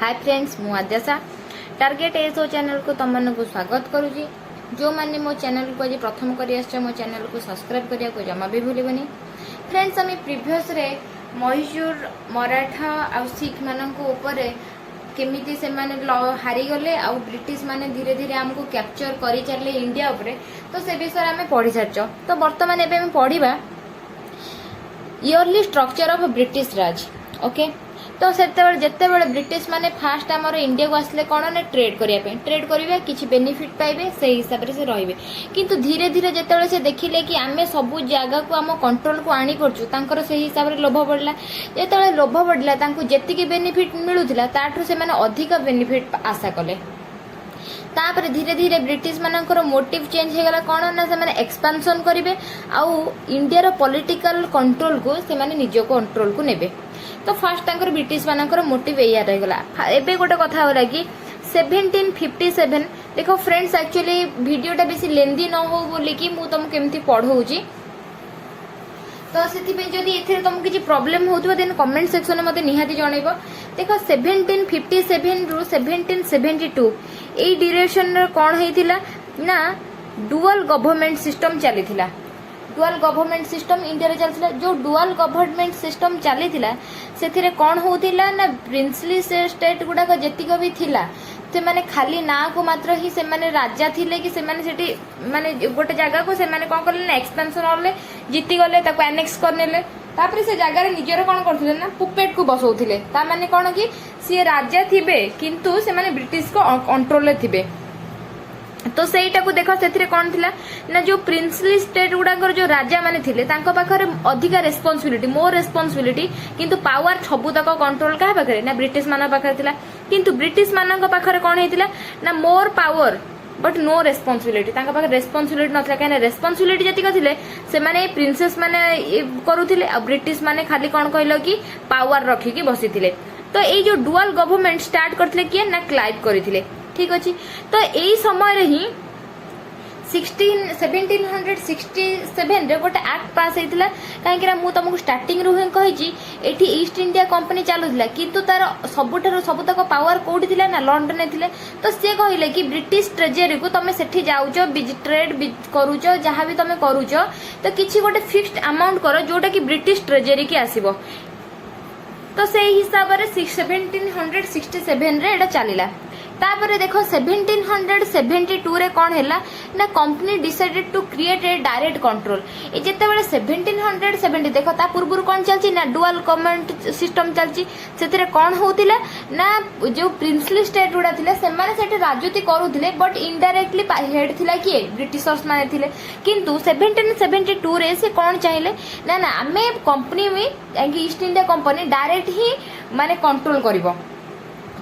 Hi friends मु Adyasha target SO channel को तुम मन को स्वागत करुँगी। जो मैंने मो चैनल को आज प्रथम कर मो चैनल को सब्सक्राइब करने को जमा भी भूलबनी। फ्रेंड्स आम प्रीवियस रे मैसूर मराठा आ सिख मान केमिति से हारी गले आ ब्रिटिश माने धीरे धीरे आमको कैप्चर कर चले इंडिया उपरे, तो से विषय आम पढ़ी सारच। तो बर्तमान एवं पढ़ा yearly structure of British Raj. Okay, तो जिते बड़े ब्रिटिश माने फास्ट आमर इंडिया को आसले कौन ना ट्रेड करेंगे किसी बेनिफिट पाइबे से हिसाब से रहिबे। किंतु धीरे धीरे जिते से देखिले कि आमे सबू जगह को आम कंट्रोल को आनी परचु तांकर से हिसाब से लोभ बढ़ला। जिते लोभ बढ़ला तांको जेतिकी बेनिफिट मिलुथिला ताठू से माने अधिक बेनिफिट आशा कले। तापर धीरे धीरे ब्रिटिश मानकर मोटिव चेंज हो गला कौन ना से एक्सपांशन करेंगे आउ इंडिया पॉलिटिकल कंट्रोल को से माने निज कंट्रोल को नेबे। तो फास्ट तांकर ब्रिटिश मानकर मोटिव एया रहगला। एबे गोटे कथा होला कि 1757 देखो फ्रेंड्स, एक्चुअली वीडियोटा बेसी लेंदी न हो बोली कि मु तुम केमती पढ़ौची, तो से जदि एथिरे तुमको किसी प्रॉब्लम होतबो देन कमेंट सेक्शन में मते निहाती जणैबो। देखो 1757 रु 1772 एई ड्यूरेशन रे कोन हेतिला ना डुअल गवर्नमेंट सिस्टम चलीथिला। डुअल गवर्नमेंट सिस्टम इंडिया रे चलथिला। जो डुअल गवर्नमेंट सिस्टम चलीथिला सेथिरे कोन होतिला ना प्रिंसली स्टेट गुडा को जेतिक भी थिला से माने खाली ना को मात्र ही से माने राजा थिले कि से माने सेठी माने गोटे जगह को से माने कोन करले ना एक्सपेंशन होले जीती गले ताको एनेक्स करनेले। तापर से जगह रे निजर कोन करथिले ना पुपेट को बसौथिले। ता माने कोन कि सी राजा थिबे किंतु से माने ब्रिटिश को कंट्रोल ले थिबे। तो सेटा को देखो से कौन थिला ना जो प्रिंसली स्टेट गुडाकर जो राजा माने थिले तांको पाखरे अधिक रेस्पॉन्सिबिलिटी मोर रेस्पॉन्सिबिलिटी, किंतु पावर सबु तक कंट्रोल का पाखरे ना ब्रिटिश मान पाखरे थिला। किंतु ब्रिटिश मानक पाखरे कौन हेतिला ना more power but no responsibility. तांका पाखरे रेस्पॉन्सिबिलिटी नथला काहे रेस्पॉन्सिबिलिटी जति कथिले से माने प्रिंसेस माने करूथिले आ ब्रिटिश माने खाली कौन कहलो कि पावर रखी की बसिथिले। तो ए जो डुअल गवर्नमेंट स्टार्ट करथिले किए ना क्लाइव करिथिले। ठीक अच्छे, तो यही समय रे ही 1767 रे गोटे एक्ट पास होता कहीं मुझे तुमको स्टार्टिंग रू ही कही ईस्ट इंडिया कंपनी चलुला किंतु तार सबुतक पावर कौटी थी ना लंडन में थे। तो सी कहले कि ब्रिटिश ट्रेजरी को तुम से जाऊच ट्रेड करुच जहाँ भी तुम करुच तो किसी गोटे फिक्स्ड अमाउंट कर जोटा कि ब्रिटिश ट्रेजरी की आसब। तो से हिसाब से 1767 रे एटा चलिला। तापर देखो 1772 रे कौन हैला ना company decided to create a direct control. ए जेते बेले 1770 देखो ता पूर्व कौन चलची ना डुअल गवर्नमेंट सिस्टम चलची। सेतिरे कौन होतिला ना जो प्रिंसली स्टेट गुडा थिले से माने सेटे राजनीति करूथिले बट इनडायरेक्टली हेड थिला कि ब्रिटिशर्स माने थिले। किंतु 1772 रे से कौन चाहिले ना ना आमे कंपनी में ईस्ट इंडिया कंपनी डायरेक्ट ही माने कंट्रोल करिवो।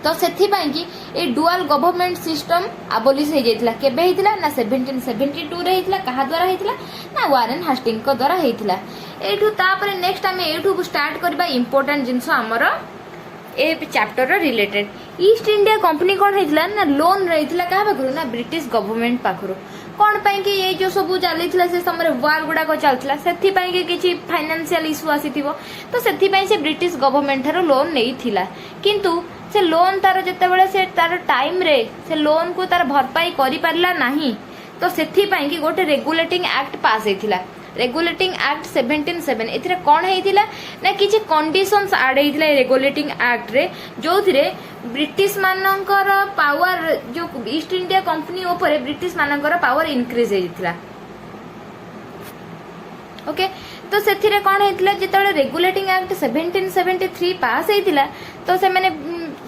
तो सेथिपाई कि A dual government system abolish हो जाइतिला। केबे हेतिला ना 1772 रे हेतिला। कहा द्वारा हेतिला ना वारेन हास्टिंग को द्वारा हेतिला। एठू तापर नेक्स्ट आमे एठू स्टार्ट करबा इंपोर्टेंट जिंस हमर ए चैप्टर रो रिलेटेड। ईस्ट इंडिया कंपनी कोन हेतिला ना लोन रहितिला कहा पाखरु ना ब्रिटिश गवर्नमेंट पाखरु। कौन पाई कि ये जो सब चली से समय वार गुड़ाक चलता से किसी फाइनेंशियल इश्यू आसीथिबो तो से से ब्रिटिश गवर्नमेंट थारो लोन नहीं थिला। किंतु से लोन तार जते बेले से तार टाइम रे से लोन को तार भरपाई करि पारला नाही। तो सेथिपाई कि गोटे रेगुलेटिंग एक्ट पास हेतिला। रेगुलेटिंग एक्ट 1707 एथिरे कोन हेतिला ना किछि कंडीशंस ऐड हेतिला रेगुलेटिंग एक्ट रे जो थिरे ब्रिटिश मानकर पावर जो ईस्ट इंडिया कंपनी ऊपर ब्रिटिश मानकर पावर इंक्रीज हेतिला। ओके, तो सेथिरे कोन हेतिला जेतले रेगुलेटिंग एक्ट 1773 पास हेतिला तो से माने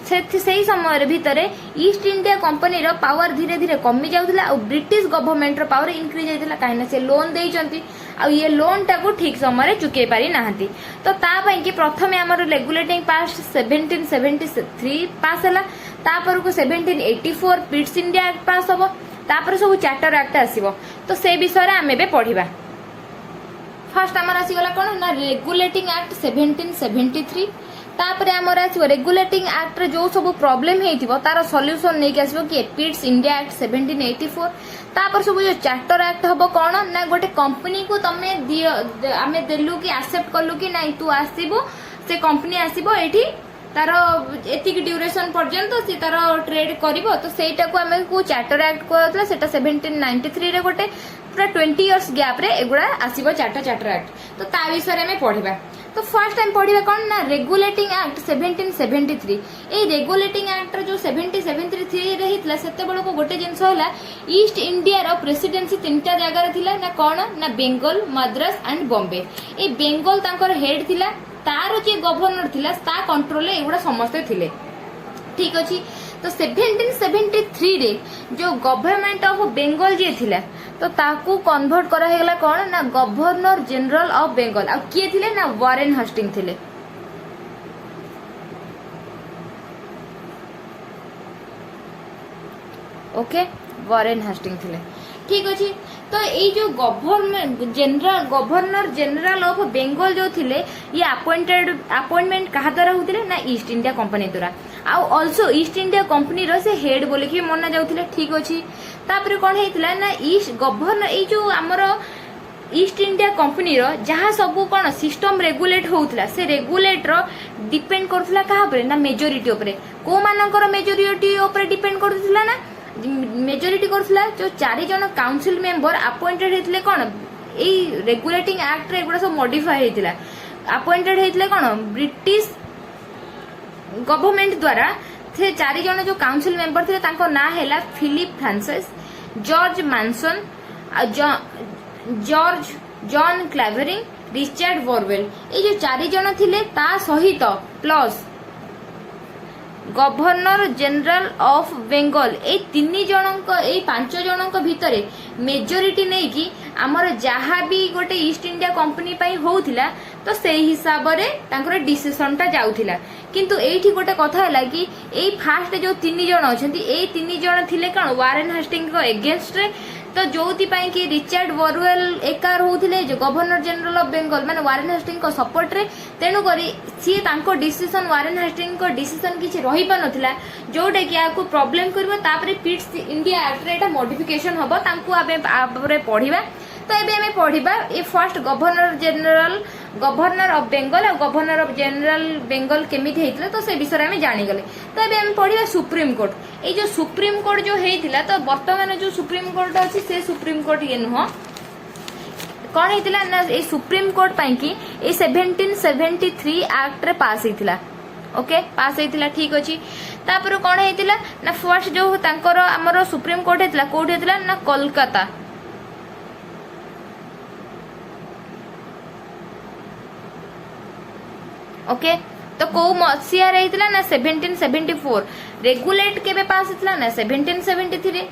से समय भितर ईस्ट इंडिया कंपनी रो पावर धीरे धीरे कमी जाउथिला और ब्रिटिश गवर्नमेंट रो पावर इंक्रीज हेतिला काहे से लोन देइचंती आ ये लोन टाको ठीक समय चुके पारि नाहंती। तो ता पई कि प्रथमे हमर रेगुलेटिंग पास 1773 पास हला। तापर को 1784 पिट्स इंडिया एक्ट पास हबो। तापर सब चार्टर एक्ट आसीबो। तो से विषय रे आमे बे पढिबा। फर्स्ट हमर आसी गला कोन ना रेगुलेटिंग एक्ट 1773। तापर आमर आसो रेगुलेटिंग एक्ट रे जो सब प्रॉब्लम हेतिबो तार सॉल्यूशन नै के आसबो कि पिट्स इंडिया एक्ट 1784। तापर सब जो चार्टर एक्ट हबो कोन ना गोटे कंपनी को तमे दियो आमे देलु कि एक्सेप्ट करलु कि नै तू आसीबो से कंपनी आसीबो एठी तार एतिक ड्यूरेशन पर्यंत सी तार ट्रेड करिवो तो सेटा को हमें को चार्टर एक्ट कहतला सेटा 1793 रे गोटे पूरा 20 इयर्स गैप रे एगुडा आसीबो चार्टर एक्ट तो ता विषय रे हमें पढिबा। तो फर्स्ट टाइम पढ़िबा कौन ना रेगुलेटिंग एक्ट 1773 ए रेगुलेटिंग एक्ट जो 1773 रे हितला सेते बेल को गोटे जिंस होला ईस्ट इंडिया रो प्रेसिडेंसी तीनटा जगह रे थिला ना कौन ना बेंगल मद्रास एंड बॉम्बे ए बेंगल तांकर हेड थिला तार जे गवर्नर थिला ता कंट्रोल रे एगुडा समस्त थिले ठीक अछि। तो 1773 रे जो गवर्नमेंट ऑफ बेंगल जे थिला तो ताकू कन्वर्ट करा हेगला कौन ना गवर्नर जनरल ऑफ बेंगल आ किए थिले ना वारेन हास्टिंग थिले। ओके वारेन हास्टिंग थिले ठीक अछि। तो ये जो गवर्नर जनरल ऑफ बेंगल जो थिले ये अपॉइंटमेंट कहा द्वारा होतिले ना ईस्ट इंडिया कंपनी द्वारा आ ऑल्सो ईस्ट इंडिया कंपनी रो से हेड बोले कि मना जाउथिले ठीक अछि। तापर कोन हेतिला ना ईस्ट गवर्नर ए जो हमरो ईस्ट इंडिया कंपनी रो जहां सब कोन सिस्टम रेगुलेट होउतला से रेगुलेट रो डिपेंड करथला कहा पर ना मेजॉरिटी ऊपर को मानकर मेजॉरिटी ऊपर डिपेंड करथला ना मेजॉरिटी करथला जो 4 जन काउंसिल मेंबर अपॉइंटेड हेतले कोन ए रेगुलेटिंग एक्ट रे एगुडा सब मॉडिफाई हेतिला अपॉइंटेड हेतले कोन ब्रिटिश गवर्नमेंट द्वारा से 4 जन जो काउंसिल मेंबर थे तांको ना हैला Philip Francis George Monson George John Clavering Richard Barwell ए जो 4 जन थिले ता सहित plus governor general of Bengal ए 5 जनक भितरे मेजॉरिटी नहीं कि आमर जहाँ भी गोटे ईस्ट इंडिया कंपनी पाई होउथिला तो से हिसाब रे तांकर डिसीजन टा जाउथिला। किंतु एठी गोटे कथा हैला कि ए फास्ट जो 3 जन अछंती ए 3 जन थिले कण वारेन हास्टिंग को अगेंस्ट रे तो जोति पाई कि रिचर्ड वॉरवेल एकार होउथिले जो गवर्नर जनरल ऑफ बेंगल माने वारेन हास्टिंग को सपोर्ट रे तेनु करी सी तांको डिसीजन वारेन हास्टिंग को डिसीजन किछि रहि पा नथिला जोटा कि आकु प्रॉब्लम करबो तापरे पिट्स इंडिया एक्ट रे एटा मॉडिफिकेशन हबो तांको आबे पढिबा। तो एबे हमें पढ़िबा ए फर्स्ट गवर्नर ऑफ बेंगल और गवर्नर ऑफ जनरल बेंगल केमिति हेतिला तो से विषय में जानी गले। तो एबे हम पढ़िबा सुप्रीम कोर्ट ए जो सुप्रीम कोर्ट जो हेतिला तो वर्तमान जो सुप्रीम कोर्ट अछि से सुप्रीम कोर्ट ये नुह कोन हेतिला ना ए सुप्रीम कोर्ट पई कि ए 1773 एक्ट रे पास हेतिला ओके पास हेतिला ठीक अछि। तापर कोन हेतिला ना फर्स्ट जो तांकर हमरो सुप्रीम कोर्ट हेतिला कोर्ट हेतिला ना कोलकाता ओके। तो को मसिया रहितला ना 1774 रेगुलेट केबे पास हितला ना 1773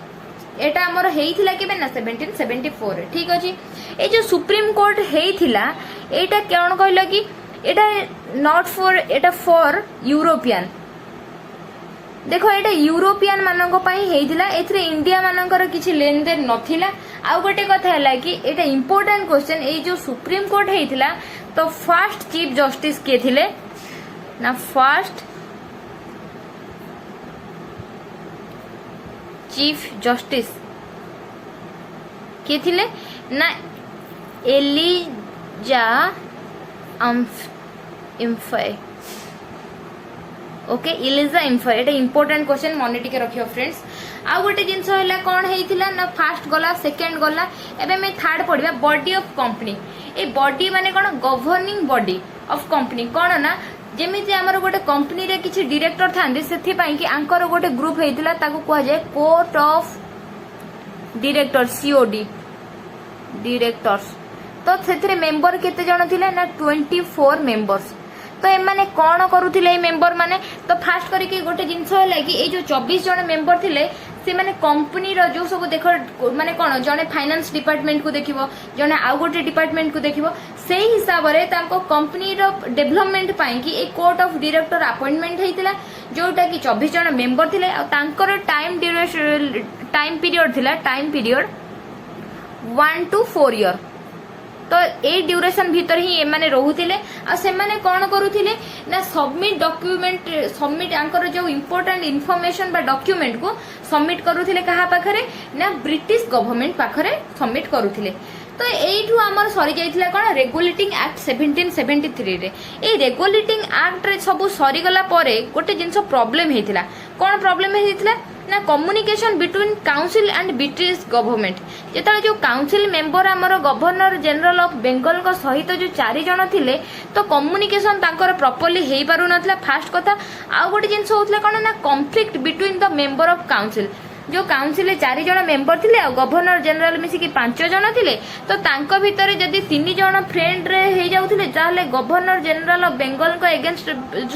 एटा हमर हेइथिला केबे ना 1774 ठीक अछि। ए जो सुप्रीम कोर्ट हेइथिला एटा कोन कहला कि एटा not for Etah for European देखो एटा यूरोपियन मानक पई हेइथिला एथरे इंडिया मानकर किछि लेन देन नथिला। आ गोटे कथा हैला कि एटा इंपोर्टेंट क्वेश्चन ए जो सुप्रीम कोर्ट हेइथिला तो फर्स्ट चीफ जस्टिस के थिले ना फर्स्ट चीफ जस्टिस के थिले ना एलिजा इम्फे ओके एलिजा इम्फे एटा इंपोर्टेंट क्वेश्चन मन टिके रखियो फ्रेंड्स। आ गोटे जिंस हैला कोन हेइथिला ना फर्स्ट गला सेकंड गला एबे मैं थर्ड पढिबा बॉडी ऑफ कंपनी ए बॉडी माने कोन गवर्निंग बॉडी ऑफ कंपनी कोन ना जेमिति हमर गोटे कंपनी रे किछि डायरेक्टर थांदे सेथि पई कि आंकर गोटे ग्रुप हेइतिला ताको कोहा जाय court of director COD directors. तो सेथरे मेंबर केते जण थिले ना 24 मेंबर्स। तो एमाने कोन करूथिले मेंबर माने तो फास्ट करी कि गोटे जिंस होला कि ए जो 24 जण मेंबर थिले से माने कंपनी रो जो सब देखो माने कोन जने फाइनेंस डिपार्टमेंट को देखिबो जने आ गोटे डिपार्टमेंट को देखिबो सेही हिसाब रे तांको कंपनी रो डेवलपमेंट पाई कि a court of director appointment हेतिला जोटा कि 24 जण मेंबर थिले आ तांकर टाइम पीरियड थिला टाइम पीरियड 1 to 4 ईयर। तो ए ड्यूरेशन भीतर ही ए माने रहुथिले आ से माने कोन करूथिले ना सबमिट डॉक्यूमेंट सबमिट आंकर जो इंपोर्टेंट इन्फॉर्मेशन बा डॉक्यूमेंट को सबमिट करूथिले कहा पाखरे ना ब्रिटिश गवर्नमेंट पाखरे सबमिट करूथिले। तो এইঠু আমার সরি যাইছিলা কোন রেগুলেটিং আক্ট 1773 রে এই রেগুলেটিং আক্ট রে সবু সরিগলা পরে গোটে জিনিস প্রবলেম হয়েছিল কোন প্রবলেম হয়েছিল না communication between council and British government ଯେତେବେଳେ ଯେଉଁ କାଉନସିଲ୍ ମେମ୍ବର ଆମର ଗଭର୍ଣ୍ଣର ଜେନେରାଲ ଅଫ୍ ବେଙ୍ଗଲଙ୍କ ସହିତ ଯେଉଁ 4 ଜଣ ଥିଲେ ତ କମ୍ୟୁନିକେସନ୍ ତାଙ୍କର ପ୍ରପରଲି ହେଇପାରୁନଥିଲା ଫାଷ୍ଟ କଥା ଆଉ ଗୋଟେ ଜିନିଷ ହଉଥିଲା କ'ଣ ନା conflict between the member of council जो काउंसिल 4 जन मेंबर थे और गवर्नर जनरल मिसिकी 5 जन थे तो तांको भितर जदि 3 जन फ्रेंड रे हो जाउथिले ताहले गवर्नर जनरल ऑफ बेंगल को अगेंस्ट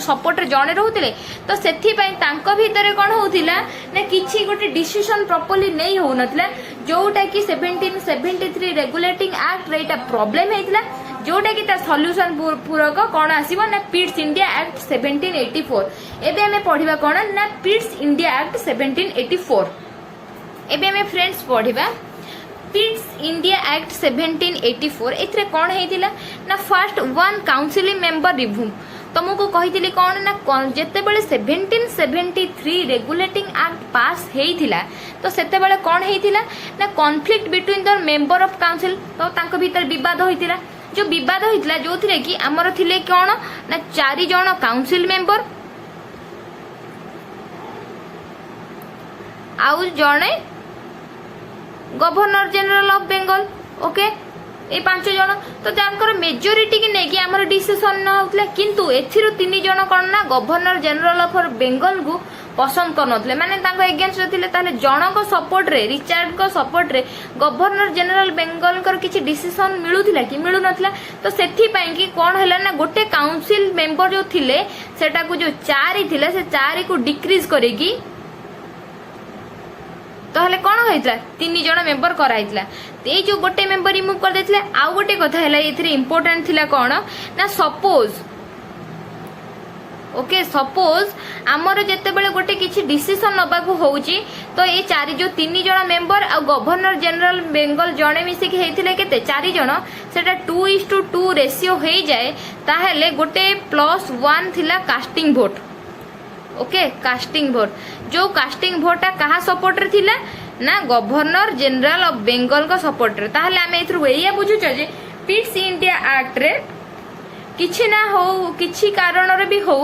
सपोर्ट रे जने रहउथिले तो सेथि पई तांको भितर कोन होउथिला ना किछि गोटे डिसीजन प्रॉपर्ली नहीं होउनथिला जोटा कि 1773 रेगुलेटिंग एक्ट रे एटा प्रॉब्लम हेतिला जोटा कि ता सॉल्यूशन पूरक कोन आसीबो ना पिट्स इंडिया एक्ट 1784 एबे हमें पढिबा कोन ना पिट्स इंडिया एक्ट 1784 एबे हमें फ्रेंड्स पढ़िबा पिट्स इंडिया एक्ट 1784 एथरे कोन हेतिला ना first one council member remove तुमको कही कौन ना जिते बड़े 1773 रेगुलेटिंग एक्ट पास हेतिला तो सेते बड़े कौन हेतिला ना conflict between the member of council तो तांको भीतर विवाद होइतिला जो विवाद होइतिला जो थिले कि हमर थिले कोन ना 4 जण काउंसिल मेंबर आउ जणे governor general of Bengal okay ए 5 जन तो तांकर मेजोरिटी की नेकी हमर डिसीजन न होतले किंतु एथिरु 3 जन कोन ना गवर्नर जनरल ऑफ बेंगल को पसंद करनथले माने तांको अगेंस्ट थिले ताले जनक सपोर्ट रे रिचार्ड को सपोर्ट रे गवर्नर जनरल बेंगल कर किछि डिसीजन मिलुथिला कि मिलु नथला तो सेथि पई कि कोन हैला ना गोटे काउंसिल मेंबर जो थिले सेटा को जो 4 थिले से 4 को डिक्रीज करेगी तो हले कोन होइतला 3 जण मेंबर कराइतला ए जो गोटे मेंबर रिमूव कर देथिले आ गोटे कथा हैला एथरे इंपोर्टेंट थिला कोन ना सपोज ओके सपोज आमर जेते बेले गोटे किछि डिसीजन नबा को होउची तो ए 4 जो 3 जण मेंबर आ गवर्नर जनरल बेंगल जणे मिसी के हेथिले केते 4 जण सेटा 2:2 रेशियो हे जाए ताहेले गोटे +1 थिला casting vote okay casting vote जो कास्टिंग वोटा कहा सपोर्ट रे थिला ना गवर्नर जनरल ऑफ बेंगल को सपोर्ट रे ताहले हमें एथरु एया बुझु छ जे पिट्स इंडिया एक्ट रे किछि ना हो किछि कारण रे भी हो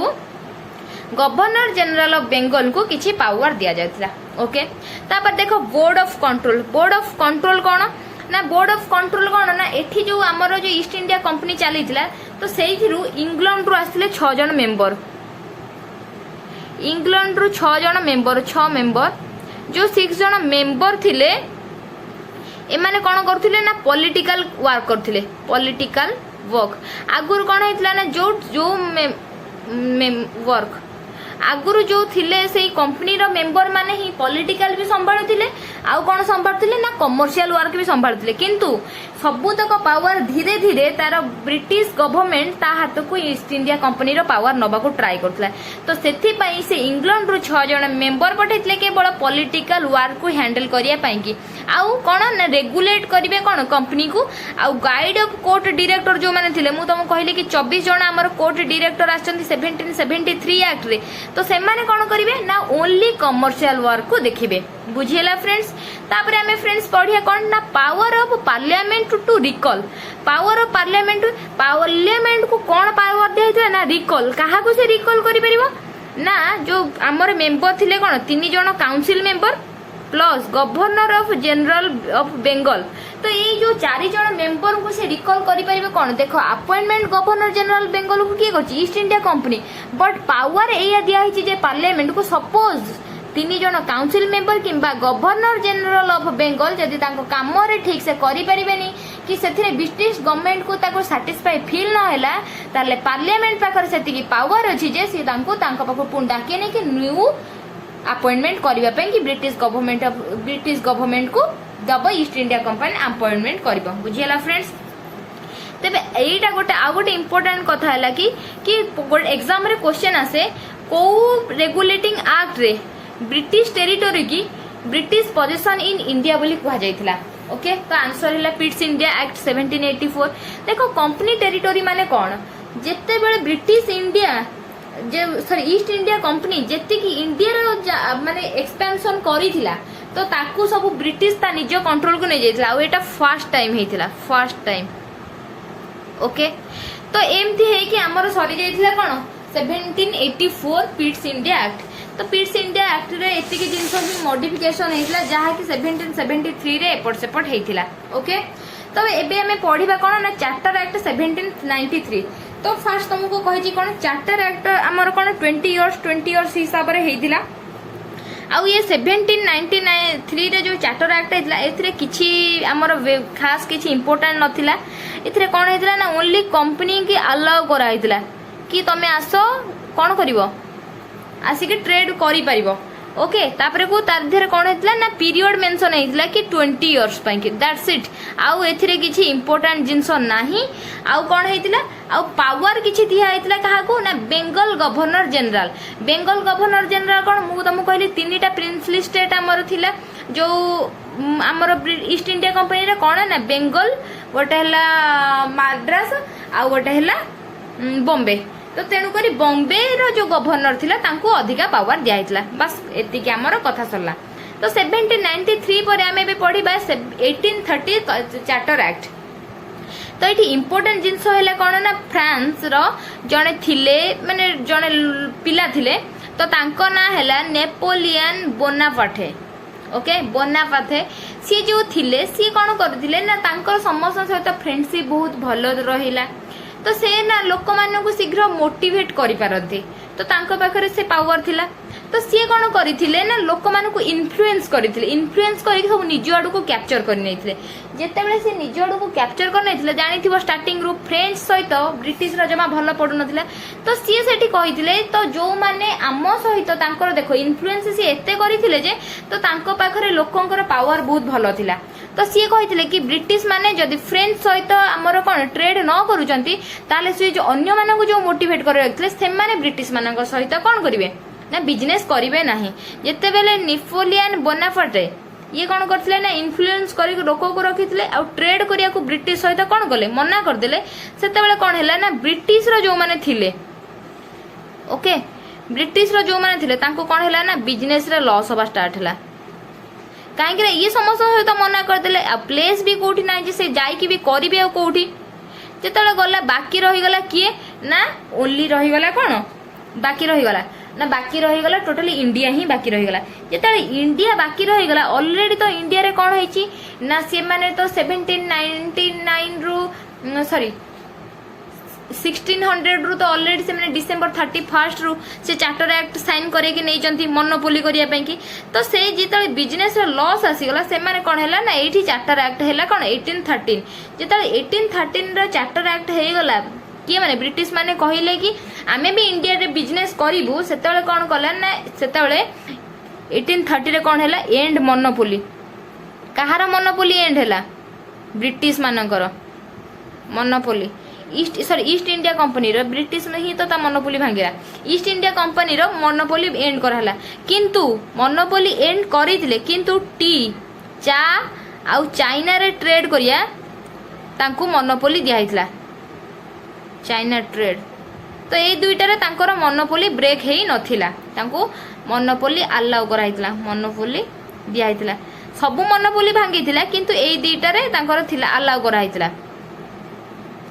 गवर्नर जनरल ऑफ बेंगल को किछि पावर दिया जायतिला ओके तापर देखो बोर्ड ऑफ कंट्रोल कोन ना बोर्ड ऑफ कंट्रोल कोन ना एठी जो हमरो जो ईस्ट इंडिया कंपनी चलीतिला तो सेइथिरु इंग्लैंड रु आस्थिले 6 जण मेंबर इंग्लैंड रु 6 जण मेंबर 6 मेंबर जो 6 जण मेंबर थिले एमाने कोन करथिले ना पॉलिटिकल वर्क करथिले पॉलिटिकल वर्क आगुर कोन हेतला ना जो वर्क आगुरु जो थिले सेही कंपनी रो मेंबर माने ही पॉलिटिकल भी संभाळुथिले आउ कोन संभाळुथिले ना कमर्शियल वर्क भी संभाळुथिले किंतु सबुतक पावर धीरे धीरे तार ब्रिटिश गवर्नमेंट ता हाथ को ईस्ट इंडिया कंपनी रो पावर नबा को ट्राई करथला तो सेथि पई से इंग्लैंड रो 6 जण मेंबर पठैतले केवल पॉलिटिकल वर्क को हैंडल करिया पई कि आउ कोन ना रेगुलेट करिवे कोन कंपनी को आउ गाइड ऑफ कोर्ट डायरेक्टर जो माने थिले मु तुम कहले कि 24 जण हमर कोर्ट डायरेक्टर आछंती 1773 एक्ट रे तो से माने कोन करिवे ना ओनली कमर्शियल वर्क को देखिबे बुझियला फ्रेंड्स तापर हमें फ्रेंड्स पढ़िया कोन ना power of parliament to recall power of parliament को कोन पावर देइथला ना रिकॉल काहा को से रिकॉल करि परिबो ना जो हमर मेंबर थिले कोन 3 जण council member plus governor of general of Bengal तो ये जो 4 जण मेंबर को से रिकॉल करि परिबे कोन देखो अपॉइंटमेंट गवर्नर जनरल बेंगल को किए करछि East India company but power एया दिया हिछि जे पार्लियामेंट को सपोज 3 जण काउंसिल मेंबर किंबा गवर्नर जनरल ऑफ बेंगल जदि तांको काम रे ठीक से करि परिबेनी कि सेथिरे ब्रिटिश गवर्नमेंट को ताको सैटिस्फाई फील न हैला ताले पार्लियामेंट पाखर सेति की पावर अछि जे से तांको पाखर पुन डाके नै कि न्यू अपॉइंटमेंट करिबा पे कि ब्रिटिश गवर्नमेंट को दब ईस्ट इंडिया कंपनी अपॉइंटमेंट करिबो बुझियला फ्रेंड्स तबे एटा गोटे आ गोटे इंपोर्टेंट कथा हैला कि एग्जाम रे क्वेश्चन आसे को रेगुलेटिंग एक्ट रे ब्रिटिश टेरिटोरी की ब्रिटिश पोजीशन इन इंडिया बोली कहा जायतिला ओके तो आंसर हैला पिट्स इंडिया एक्ट 1784 देखो कंपनी टेरिटोरी माने कोन जेते बेले ब्रिटिश इंडिया जे सॉरी ईस्ट इंडिया कंपनी जेते कि इंडिया रो माने एक्सपेंशन करिथिला तो ताकू सब ब्रिटिश ता निज कंट्रोल को नहीं जाइथिला। आ एटा फर्स्ट टाइम हेतिला, फर्स्ट टाइम। ओके, तो एमती है कि हमर सरी जाइथिला कोन 1784 पिट्स इंडिया एक्ट। तो पिट्स इंडिया एक्ट रे एतिके जिंस ही मॉडिफिकेशन हेतिला जहा कि 1773 रे एपट सेपट हेतिला। ओके, तो एबे हमें पढ़िबा कोन ना चार्टर एक्ट 1793। तो फर्स्ट तुमको कहि छी कोन चार्टर एक्ट हमर कोन 20 इयर्स हिसाब रे हेतिला। आउ ये 1793 रे जो चार्टर एक्ट हेतिला एथिरे किछि हमर खास किछि इंपोर्टेंट नथिला। एथिरे कोन हेतिला ना ओनली कंपनी के अलाउ करा हेतिला कि तमे आसो कोन करिवो आसिके ट्रेड करि परिवो। ओके, तापरे को तार धीरे कोन हेतिला ना पीरियड मेंशन हेतिला कि 20 इयर्स पई कि दैट्स इट। आउ एथिरे किछि इंपोर्टेंट जिंस नाही। आउ कोन हेतिला आउ पावर किछि दिया हेतिला काहा को ना Bengal governor general. Bengal governor general कोन मु तुमको कहली तीनटा प्रिंसली स्टेट हमर थिला जो हमर ईस्ट इंडिया कंपनी रे कोन ना बेंगल, गोटे हला मद्रास, आउ गोटे हला बॉम्बे। तो तेणुकरी बॉम्बे रो जो गवर्नर थिला तांको अधिका पावर दिया हेतिला। बस एति के हमर कथा सरला। तो 1793 पर आमे भी पढिबा 1830 चार्टर एक्ट। तो ये इंपोर्टेंट जिनस है कौन ना फ्रांस रो जड़े थिले माने जड़े पिला थिले। तो तांको ना हैला नेपोलियन बोनापार्टे। ओके, बोनापार्टे सी जो थिले सी कौन करथिले ना तांको समस्त सहित फ्रेंडशिप बहुत भलो रहिला। तो से ना लोक मानकु शीघ्र मोटिवेट करि पारथि। तो तांको पाखरे से पावर थिला। तो सी कौन करथिले ना लोक मानकु इन्फ्लुएंस करथिले। इन्फ्लुएंस करि सब निज आडू को कैप्चर कर नैथिले। जेतेबेले से निज आडू को कैप्चर कर नैथिले जानिथिबो स्टार्टिंग रू फ्रेंच सहित ब्रिटिश रा जमा भलो पडु नथिला। तो सी सेठी कहिथिले तो जो माने आमो सहित तांकर देखो इन्फ्लुएंस सी एते करिथिले जे तो तांको पाखरे लोकंकर पावर बहुत भलो थिला। तो सी कहिथिले कि ब्रिटिश माने जदि फ्रेंच सहित हमर कोन ट्रेड न करूचंती ताले से जो अन्य मानकु जो मोटिवेट कर रखथिले से माने ब्रिटिश मानक सहित कोन करिवे ना बिजनेस करिवे नाही। जेतेबेले नेपोलियन बोनापार्टे ये कौन करथिले ना इन्फ्लुएंस करी लोक को रखिथिले आ ट्रेड करिया को ब्रिटिश सहित कोन गले मना कर देले। सेतेबेले कोन हैला ना ब्रिटिश रो जो माने थिले। ओके, ब्रिटिश रो जो माने थिले तांको कोन हैला ना बिजनेस रे लॉस होबा स्टार्ट हैला। काहे कि ये समस्त सहित मना कर देले। आ प्लेस भी कोठी ना जे से जाई कि भी करिवे आ कोठी। जेतेबेले गला बाकी रही गला किए ना ओनली रही गला कोन बाकी रही गला ना बाकी रही गला टोटली इंडिया ही बाकी रही गला। जेतेबेले इंडिया बाकी रही गला ऑलरेडी तो इंडिया रे कोन होईची ना से माने तो 1799 रू सॉरी 1600 रू तो ऑलरेडी से माने डिसेंबर 31 रू से चार्टर एक्ट साइन करे कि नै जंती मोनोपोली करिया पई कि। तो से जेतेबेले बिजनेस रे लॉस आसी गला से माने कोन हैला ना एठी चार्टर एक्ट हैला कोन 1813। जेतेबेले 1813 रो चार्टर एक्ट हे गला किए माने ब्रिटिश माने कहिले कि आमे भी इंडिया रे बिजनेस करिवु। सेतेबेले कोन कला ना सेतेबेले 1830 रे कोन हैला एंड मोनोपोली। कहार मोनोपोली एंड हैला ब्रिटिश मानकर मोनोपोली। ईस्ट इंडिया कंपनी रो ब्रिटिश में ही तो ता मोनोपोली भांगिला। ईस्ट इंडिया कंपनी रो मोनोपोली एंड करहला। किंतु मोनोपोली एंड करिथिले किंतु टी चा आउ चाइना रे ट्रेड करिया तांकू मोनोपोली दिया हितला चाइना ट्रेड। तो ए दुईटा रे तांकर मोनोपोली ब्रेक हेई नथिला। तांकू मोनोपोली अलाउ करा हितला मोनोपोली दिया हितला। सब मोनोपोली भांगिथिला किंतु ए दुईटा रे तांकर थिला अलाउ करा हितला।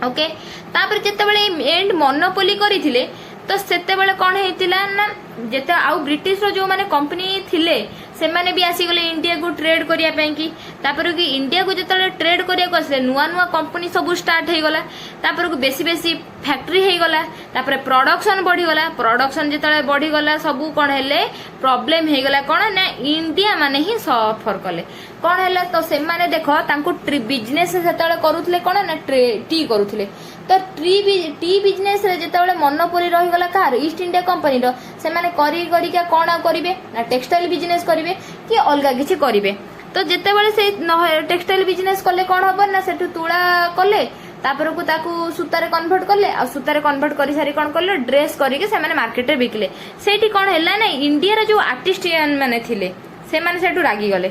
ओके, तापर जेतेबेले एंड मोनोपोली करिथिले तो सेतेबेले कोन हेतिला ना जेते आउ ब्रिटिश रो जो माने कंपनी थिले से माने भी आसी गले इंडिया को ट्रेड करिया पई कि। तापर कि इंडिया को जेतेबेले ट्रेड करिया को आसले नुवा नुवा कंपनी सब स्टार्ट हे गला। तापर को बेसी बेसी फैक्ट्री हे गला। तापर प्रोडक्शन बढ़ी गला। प्रोडक्शन जेतेबेले बढ़ी गला सब कोन हेले प्रॉब्लम हे गला कोन ना इंडिया माने ही सफर कले। कोन हैला तो से माने देखो तांको बिजनेस सेतेबेले करूथले कोन ना टी करूथले। तो टी बिजनेस रे जेतेबेले मोनोपोली रही गला कार ईस्ट इंडिया कंपनी रो से माने करी करी का कोन करिवे ना टेक्सटाइल बिजनेस करिवे कि अलगा किछि करिवे। तो जेतेबेले से टेक्सटाइल बिजनेस कले कोन होबो ना सेठु तुळा कले तापर को ताकू सूतारे कन्वर्ट कले आ सूतारे कन्वर्ट करी सारी कोन करले ड्रेस करी के से माने मार्केट रे बिकले। सेठी कोन हैला ना इंडिया रे जो आर्टिस्टियन माने थिले से माने सेठु रागी गले।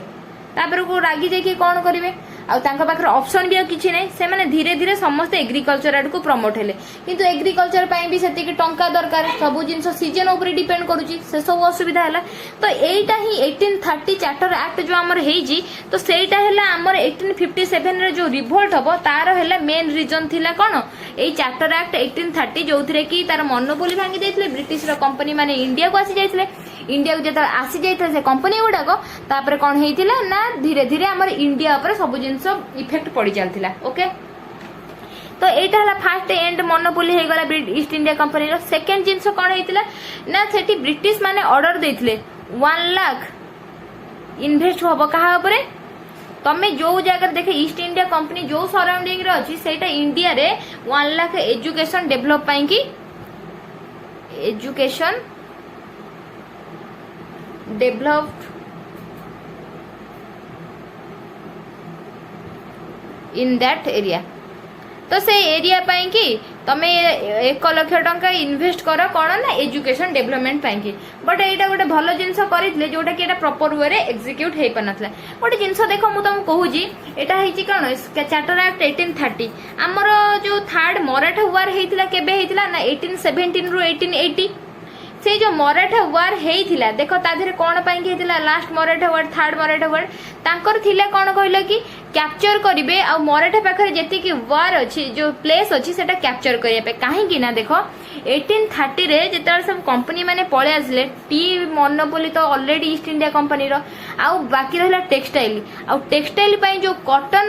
तापर को रागी जाके कोन करिवे पाखे ऑप्शन भी किसी ना से माने धीरे धीरे समस्त एग्रीकल्चर आड़ को प्रमोट हेले किंतु एग्रीकल्चर भी से टंका दरकार सब जिन सीजन उपर डिपेंड करुच्ची से सब असुविधा है तो यहीटा ही 1830 चार्टर एक्ट जो आमर है तो सेटा है आमर 1857 रे जो रिवोल्ट हम तार है मेन रिजन थिला कौन यही चार्टर एक्ट 1830 जो थे कि तार मनोबोली भांगी देते ब्रिटिश कंपनी माने इंडिया को आसी जाइए इंडिया को जो आसी जाइए से कंपनी गुड़ाक तापर कौन होता ना धीरे धीरे आमर इंडिया उपर सब जिन इफेक्ट पड़ चलता ओके तो यहाँ है फास्ट एंड मोनोपोली हो गला ईस्ट इंडिया कंपनी सेकेंड जिनस कौन होता ना से ब्रिटिश माने ऑर्डर देते 1 लाख इन्वेस्ट हम क्या तमें जो जगह देखे ईस्ट इंडिया कंपनी जो सराउंडिंग रे अच्छी सेटा इंडिया रे 1 लाख एजुकेशन डेभलप पाई कि education developed in that area तो से एरिया पाई कि तमें 1 लाख टंका इन्वेस्ट कर कौन ना एजुकेशन डेवलपमेंट पाई कि बट यहाँ गोटे भल जिनस करते जोटा कि प्रॉपर वे एक्जिक्यूट हो पार ना गोटे जिनस देख मुझे तुमको कहूँ यहाँ है कौन चार्टर एक्ट 1830 आमर जो थर्ड मराठा वार होता केबे होता ना 1817 रु 1880 से जो मराठा वार होता देख ताधे कौन पाई लास्ट मराठा वार थर्ड मराठा वार तांकर थिला कौन कहला कि कैप्चर करेंगे आ मराठा पाखे जी वार अच्छी जो प्लेस अच्छी से कैप्चर करने कहीं ना देख 1830 रे जिते सब कंपनी माने पळे आसले टी मोनोपोली तो ऑलरेडी ईस्ट इंडिया कंपनी रो आउ बाकी रहा टेक्सटाइल आउ टेक्सटाइल जो कॉटन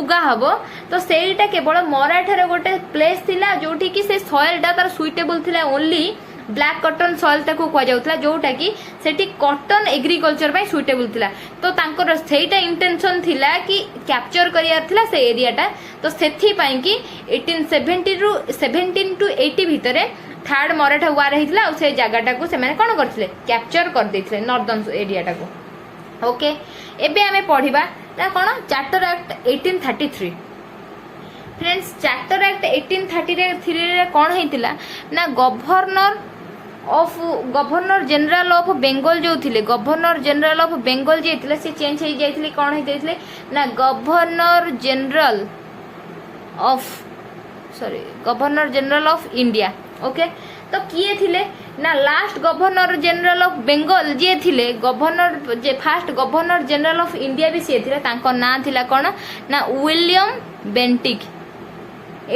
उगा हम तो सेटा केवल मराठार गोटे प्लेस थिला जोठी कि से सॉइलटा तार सुइटेबल थिला ओनली ब्लैक कॉटन सॉइल ताको कुआ जाउतला जोटा कि सेठी कॉटन एग्रीकल्चर बाय सुइटेबल थिला तो तांकर सेटा इंटेंशन थिला कि कैप्चर करियार थिला से एरियाटा तो सेथि पई कि 1870 रु 17 टू 80 भितरे थर्ड मराठा वार हेतिला से जगहटा को से माने कोन करथिले कैप्चर कर देथिले नॉर्दर्न एरियाटा को ओके एबे हमें पढिबा ना कोन charter act 1833 friends charter act 1833 रे कोन हेतिला ना गवर्नर जनरल ऑफ बेंगल जो थिले गवर्नर जनरल ऑफ बेंगल जे थिले से चेंज हो जाइथिले कोन हो जाइथिले ना governor general of India okay तो किए थिले ना last governor general of Bengal जे थिले गवर्नर जे first governor general of India भी से थिले तांको ना थिला कोन ना विलियम बेंटिक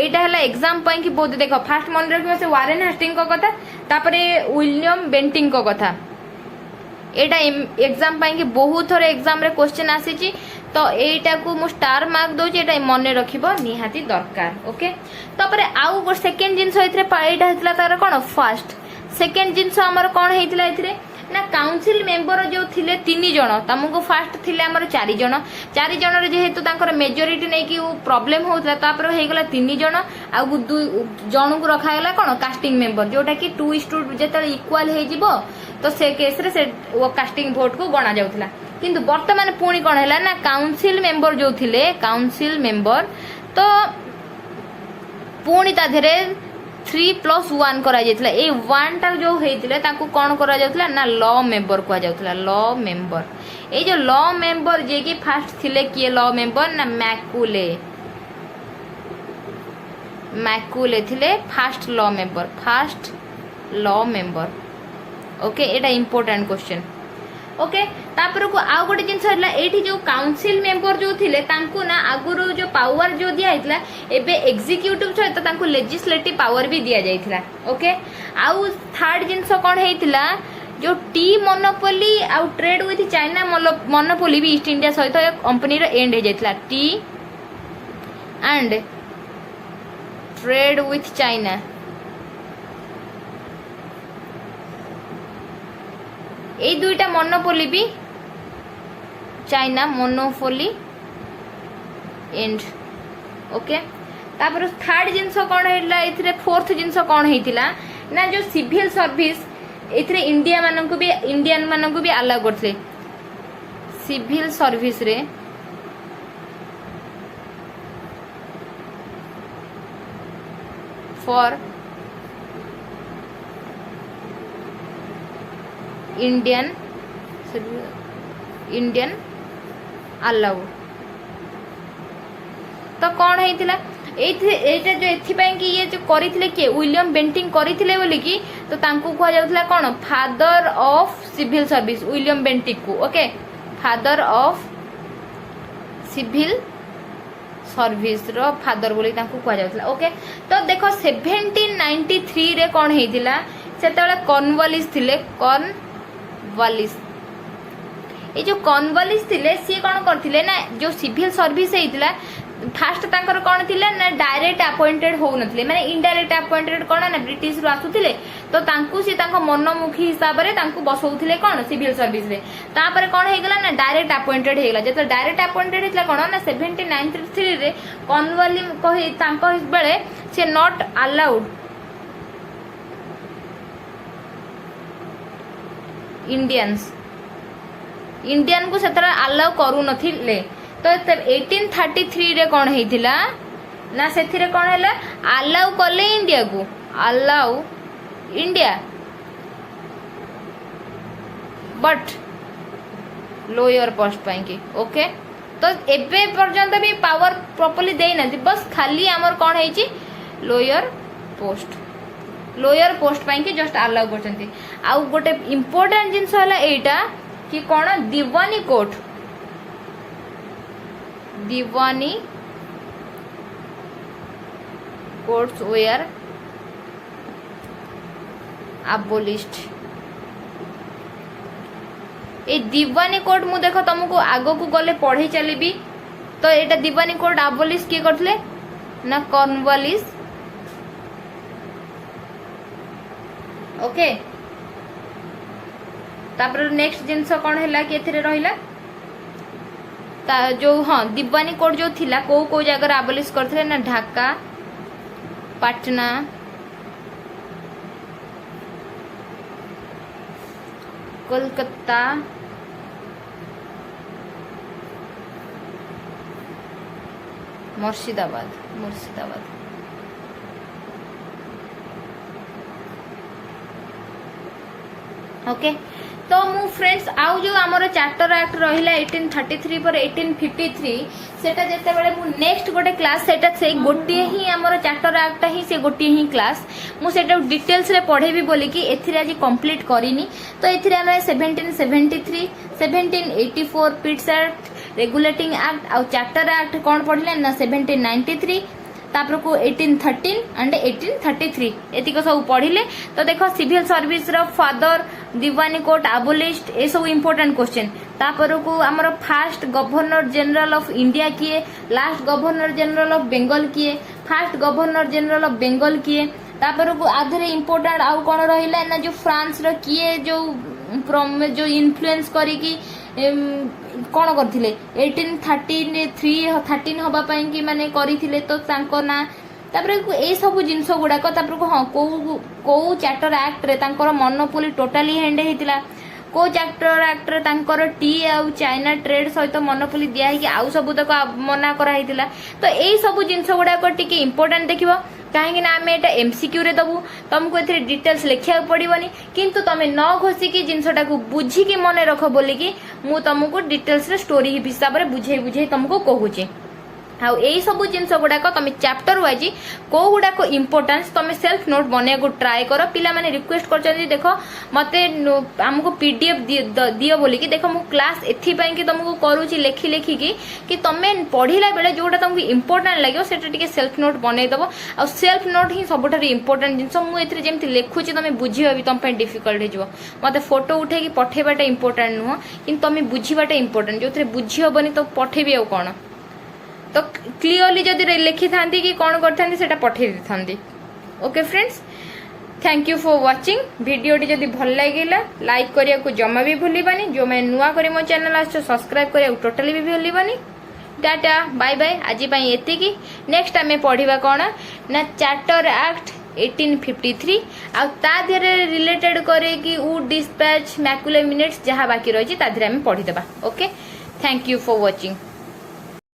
एटा है एग्जाम पई कि बहुत देख फास्ट मन रखियो से वारेन हास्टिंग को कथा तापरे विलियम बेंटिंग को कथा एटा एग्जाम पई कि बहुत थोड़े एग्जाम रे क्वेश्चन आसी तो एटा को मु स्टार मार्क दो एटा मन रखिबो निहाती दरकार ओके तापरे आउ सेकंड जिंस होइत्रे एटा हेतला तार कोन फर्स्ट सेकंड जिंस हमर कोन हेतला एथरे ना काउंसिल मेंबर जो थिले 3 जण तमको फास्ट थिले हमर 4 जण रे जेहेतु तांकर मेजॉरिटी नै कि प्रॉब्लम होतला तापर हे गला 3 जण आ जण को रखा गला कोन कास्टिंग मेंबर जोटा कि 2:2 जेतल इक्वल हे जिवो तो से केस रे से वो कास्टिंग वोट को गणा जाउथला किंतु वर्तमान पुणी कोन हैला ना काउंसिल मेंबर जो थिले काउंसिल मेंबर तो पुणी ता धरे 3+1 करा जायतला ए 1 टा जो हेतिले ताको कोन करा जायतला ना लॉ मेंबर को जायतला लॉ मेंबर ए जो लॉ मेंबर जे कि फास्ट थिले किए लॉ मेंबर ना मैकुले थिले फास्ट लॉ मेंबर ओके एटा इंपोर्टेंट क्वेश्चन ओके तापर को आउ गोटे जिनस हला एठी जो काउंसिल मेंबर जो थिले तांको ना आगुरु जो पावर जो दिया हितला एबे एग्जीक्यूटिव सहित तांको लेजिस्लेटिव पावर भी दिया जाइथिला ओके आउ थर्ड जिनस कोन हेतिला जो टी मोनोपोली आउ ट्रेड विथ चाइना मोनोपोली भी ईस्ट इंडिया सहित कंपनी रो एंड हे जाइथिला tea end trade with China ए दुईटा मोनोपोली भी चाइना मोनोपोली एंड ओके तापर थर्ड जिनस कोन हेला एथरे फोर्थ जिनस कोन हेतिला ना जो सिविल सर्विस एथरे इंडियन माननको भी अलाउ करथले सिविल सर्विस रे फॉर इंडियन अलाउ तो कौन होता एटा जो एथिपाई कि ये जो करथिले किए विलियम बेंटिंग करथिले बोली कि तो तांको कहा जाउथला कौन father of civil service William Bentinck को okay father of civil service रो फादर बोली तांको कहा जाउथला ओके। तो देखो 1793 रे कौन हेतिला सेतबेला कॉर्नवालिस थिले कॉर्नवालिस ये जो कॉर्नवालिस थिले सी कौन करथिले ना जो सिविल सर्विस हेतिला फास्ट तांकर कौन थिले ना डायरेक्ट अपॉइंटेड हो नथिले माने इनडायरेक्ट अपॉइंटेड कौन ना ब्रिटिश रु आसुथिले तो तांकु सी तांको मनमुखी हिसाब रे तांकु बसौथिले कौन सिविल सर्विस रे तापर कौन हेगला ना डायरेक्ट अपॉइंटेड हेगला जत डायरेक्ट अपॉइंटेड हेतला कौन ना 1793 रे कॉर्नवालिस कहि तांको बेले से नॉट अलाउड इंडियन को सेतरा अलाउ करू नथिले तो 1833 रे कौन हेतिला ना सेथिरे कौन हैला अलाउ कले इंडिया को allow India but lower post पाई के ओके। तो एबे पर्यंत भी पावर प्रॉपर्ली देई ना बस खाली हमर कौन हेची लोअर पोस्ट पाई के जस्ट अलाउ करचंती। आ गोटे इंपोर्टेंट जिंस होला एटा कि कौन दीवानी कोर्ट्स वेयर abolished ए दीवानी कोर्ट मु देखो तुमको आगो को गले पढ़े चलीबी तो एटा दीवानी कोर्ट abolished किए करथले ना कॉर्नवालिस ओके। तापर नेक्स्ट जिंस कौन हैला कि एथिरे रहिला जो हाँ दीवानी कोर्ट जो थिला को जगह abolished करथले ना ढाका पटना कोलकाता मुर्शिदाबाद ओके। तो मु फ्रेंड्स आउ जो आमर चार्टर एक्ट रहिला 1833 पर 1853 सेटा जते बेले मु नेक्स्ट गोटे क्लास सेटा से गोटे ही आमर चार्टर एक्ट ही से गोटे ही क्लास मु सेटा डिटेल्स रे पढेबी बोली कि एथिरे आज कंप्लीट करिनी। तो एथिरे हम 1773 1784 पिट्स एक्ट रेगुलेटिंग एक्ट आउ चार्टर एक्ट कोन पढले ना 1793 तापर को 1813 एंड 1833 एतिक सब पढ़िले। तो देखो सिविल सर्विस रो फादर दीवानी कोर्ट abolished ए सब इंपोर्टेंट क्वेश्चन। तापर को हमर first governor general of India किए last governor general of Bengal किए first governor general of Bengal किए तापर को आधरे इंपोर्टेंट आउ कोन रहिला ना जो फ्रांस रो किए जो इन्फ्लुएंस करी कि कौन करथिले 1813 हबा पई कि माने करिथिले तो तांको ना तापर ए सब जिंस गुडाक तापर को हां को चार्टर एक्ट रे तांकर मोनोपोली टोटली हैंड हेतिला को चार्टर एक्ट रे तांकर टी आ चाइना ट्रेड सहित मोनोपोली दिया है कि आउ सब तक मना करा हेतिला। तो ए सब जिंस गुडाक टिके इंपोर्टेंट देखिबो कहीं आम एटा एमसीक्यू रे दबू तुमको ए डिटेल्स लिखा पड़ोनी किंतु तुम न घोषिकी जिनटा को बुझिकी मन रख बोलिकी मु तुमको डिटेल्स रे स्टोरी हिसाब से बुझे तुमको कहूची। आउ यही सब जिनस गुड़ाक तुम चैप्टर वाइज कौ गुड़ाक इंपोर्टेंस तुम सेल्फ नोट बनया को ट्राए कर पिला माने रिक्वेस्ट कर देख मत आमको पीडीएफ दियो बोली कि देख मु क्लास एथिपाई कि तुमको करूची लेखि लेखिकी कि तुम पढ़िला बेले जोटा तुमको इंपोर्टेंट लगे सेटा टिके सेल्फ नोट बनई दबो। आ सेल्फ नोट ही सबुठार इंपोर्टेंट जिनस मु एथिरे जेमति लेखुची तुम बुझिबा भी तुम पे डिफिकल्ट हेजो मते फोटो उठे कि पठेबाटा इंपोर्टेंट नुह कि तुम बुझिबाटा इंपोर्टेंट जो बुझी हेबनी तो पठेबी आ कौन तो क्लियरली जदि लिखि था कि कौन करते सेटा पठे दी। Okay friends thank you for watching वीडियोटी जदि भल लगे लाइक करिया को जमा भी भूलबानी जो मैं नुआ करे मो चैनल आस सब्सक्राइब करिया टोटली भी भूलबानी। टाटा बाय बाय आज एतिकी नेक्स्ट आम पढ़ा कौन ना चार्टर एक्ट 1853 आ ता देरे रिलेटेड करे कि वुड डिस्पैच मैकुलर मिनट्स जहाँ बाकी रही आम पढ़ीदेबा। Okay thank you for watching.